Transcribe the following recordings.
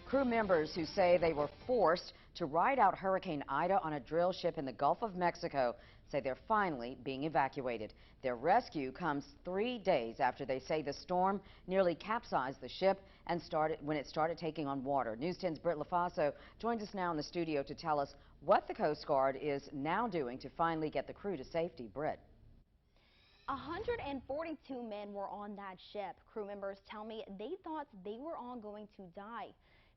Crew members who say they were forced to ride out Hurricane Ida on a drill ship in the Gulf of Mexico say they're finally being evacuated. Their rescue comes 3 days after they say the storm nearly capsized the ship and when it started taking on water. News 10's Britt LaFaso joins us now in the studio to tell us what the Coast Guard is now doing to finally get the crew to safety. Britt. 142 men were on that ship. Crew members tell me they thought they were all going to die.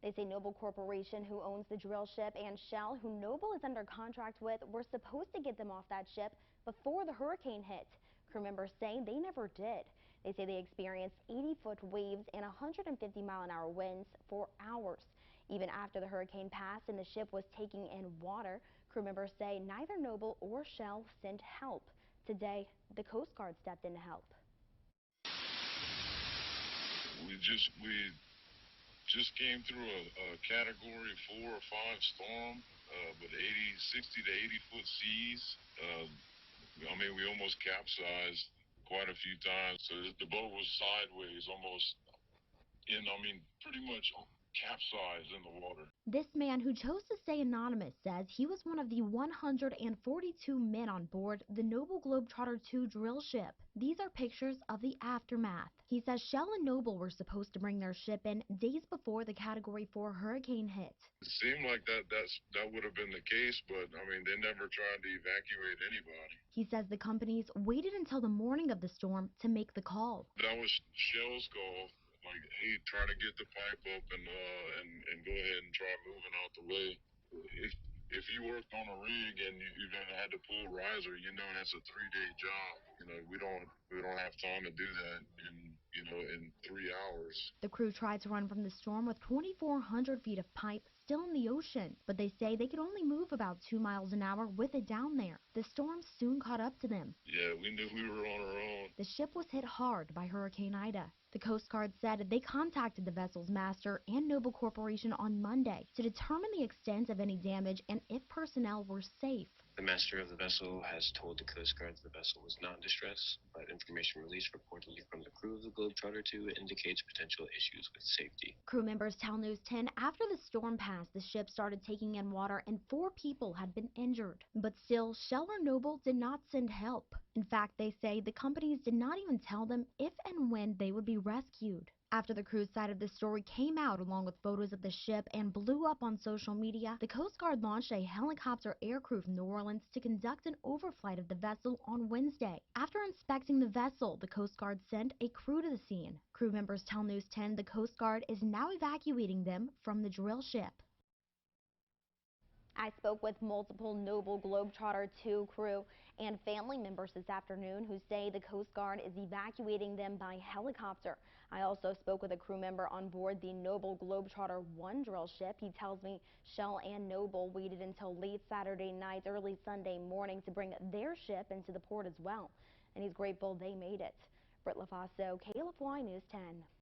They say Noble Corporation, who owns the drill ship, and Shell, who Noble is under contract with, were supposed to get them off that ship before the hurricane hit. Crew members say they never did. They say they experienced 80-foot waves and 150-mile-an-hour winds for hours. Even after the hurricane passed and the ship was taking in water, crew members say neither Noble or Shell sent help. Today, the Coast Guard stepped in to help. We just came through a category 4 or 5 storm with 60 to 80-foot seas. I mean, we almost capsized quite a few times. So the boat was sideways, almost pretty much capsized in the water. This man, who chose to stay anonymous, says he was one of the 142 men on board the Noble Globetrotter II drill ship. These are pictures of the aftermath. He says Shell and Noble were supposed to bring their ship in days before the Category 4 hurricane hit. It seemed like that would have been the case, but I mean, they never tried to evacuate anybody. He says the companies waited until the morning of the storm to make the call. That was Shell's call. Like, hey, try to get the pipe up and go ahead and try moving out the way. If you worked on a rig and you had to pull riser, that's a 3-day job. We don't have time to do that in 3 hours. The crew tried to run from the storm with 2,400 feet of pipe still in the ocean, but they say they could only move about 2 miles an hour with it down there. The storm soon caught up to them. Yeah, we knew we were on our own. The ship was hit hard by Hurricane Ida. The Coast Guard said they contacted the vessel's master and Noble Corporation on Monday to determine the extent of any damage and if personnel were safe. The master of the vessel has told the Coast Guard the vessel was not in distress, but information released reportedly from the crew of the Globetrotter II indicates potential issues with safety. Crew members tell News 10 after the storm passed, the ship started taking in water and 4 people had been injured. But still, Shell or Noble did not send help. In fact, they say the companies did not even tell them if and when they would be rescued. After the crew's side of the story came out along with photos of the ship and blew up on social media, the Coast Guard launched a helicopter aircrew from New Orleans to conduct an overflight of the vessel on Wednesday. After inspecting the vessel, the Coast Guard sent a crew to the scene. Crew members tell News 10 the Coast Guard is now evacuating them from the drill ship. I spoke with multiple Noble Globetrotter II crew and family members this afternoon who say the Coast Guard is evacuating them by helicopter. I also spoke with a crew member on board the Noble Globetrotter I drill ship. He tells me Shell and Noble waited until late Saturday night, early Sunday morning to bring their ship into the port as well. And he's grateful they made it. Britt LaFaso, KLFY News 10.